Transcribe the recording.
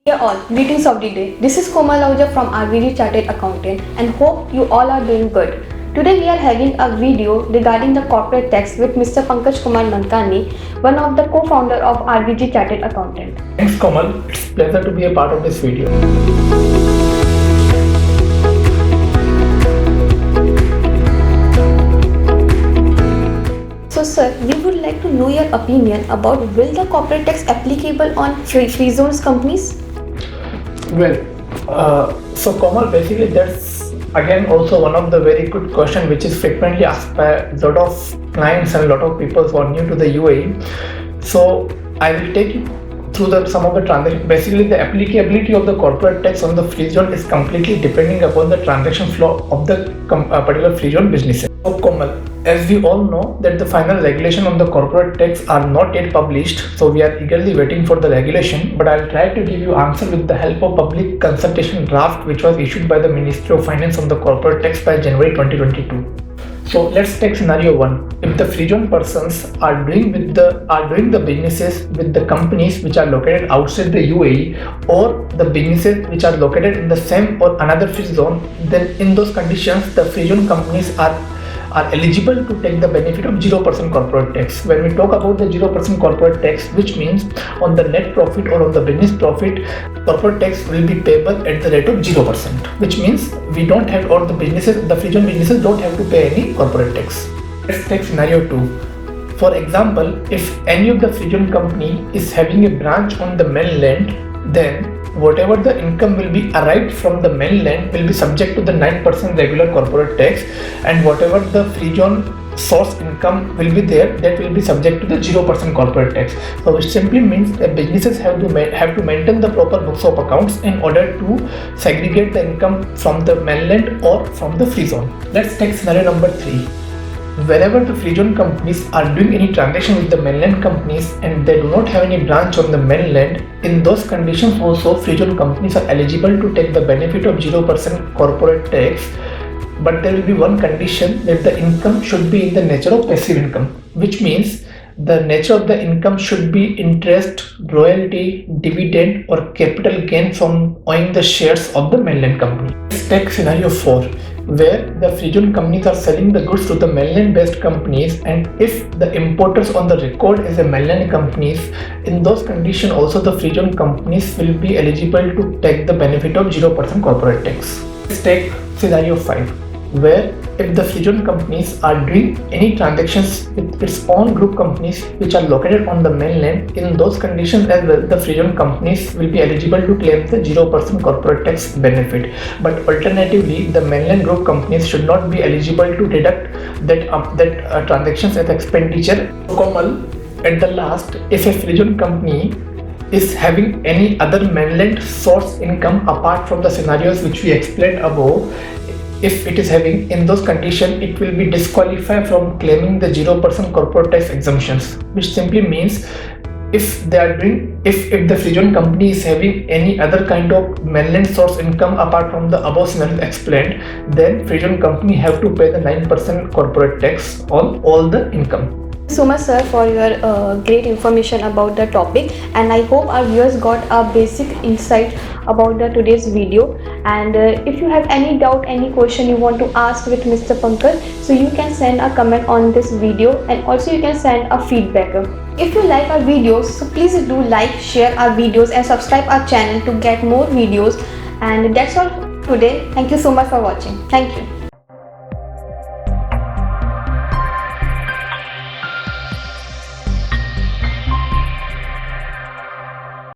Dear all, greetings of the day. This is Komal Ahuja from RVG Chartered Accountant and hope you all are doing good. Today we are having a video regarding the corporate tax with Mr. Pankaj Kumar Nankani, one of the co-founder of RVG Chartered Accountant. Thanks Komal, it's a pleasure to be a part of this video. So sir, we would like to know your opinion about will the corporate tax applicable on free zones companies? Well, so Komal, basically that's again also one of the very good question which is frequently asked by a lot of clients and a lot of people who are new to the UAE. So I will take you through some of the transactions. Basically, the applicability of the corporate tax on the free zone is completely depending upon the transaction flow of the particular free zone businesses. So Komal, as we all know that the final regulation on the corporate tax are not yet published, so we are eagerly waiting for the regulation, but I'll try to give you answer with the help of public consultation draft which was issued by the Ministry of Finance on the corporate tax by January 2022. So let's take scenario 1. If the free zone persons are doing the businesses with the companies which are located outside the UAE or the businesses which are located in the same or another free zone, then in those conditions the free zone companies are eligible to take the benefit of 0% corporate tax. When we talk about the 0% corporate tax, which means on the net profit or on the business profit, corporate tax will be payable at the rate of 0%, which means we don't have, or the free zone businesses don't have to pay any corporate tax. Let's take scenario 2. For example, if any of the free zone company is having a branch on the mainland, then whatever the income will be arrived from the mainland will be subject to the 9% regular corporate tax, and whatever the free zone source income will be there, that will be subject to the 0% corporate tax. So which simply means that businesses have to maintain the proper books of accounts in order to segregate the income from the mainland or from the free zone. Let's take scenario number 3. Wherever the free zone companies are doing any transaction with the mainland companies and they do not have any branch on the mainland, in those conditions also free zone companies are eligible to take the benefit of 0% corporate tax, but there will be one condition, that the income should be in the nature of passive income, which means the nature of the income should be interest, royalty, dividend or capital gain from owning the shares of the mainland company. Let's take scenario 4. Where the free zone companies are selling the goods to the mainland based companies, and if the importers on the record is a mainland companies, in those conditions also the free zone companies will be eligible to take the benefit of 0% corporate tax. Let's take scenario 5, where if the free zone companies are doing any transactions with its own group companies which are located on the mainland, in those conditions as well the free zone companies will be eligible to claim the 0% corporate tax benefit, but alternatively the mainland group companies should not be eligible to deduct that transactions as expenditure. Komal, at the last, if a free zone company is having any other mainland source income apart from the scenarios which we explained above, if it is having, in those conditions it will be disqualified from claiming the 0% corporate tax exemptions, which simply means if the free zone company is having any other kind of mainland source income apart from the above scenarios explained, then free zone company have to pay the 9% corporate tax on all the income. So much sir for your great information about the topic, and I hope our viewers got a basic insight about today's video. And if you have any doubt, any question you want to ask with Mr. Pankaj, so you can send a comment on this video, and also you can send a feedback. If you like our videos, so please do like, share our videos and subscribe our channel to get more videos. And that's all today. Thank you so much for watching. Thank you.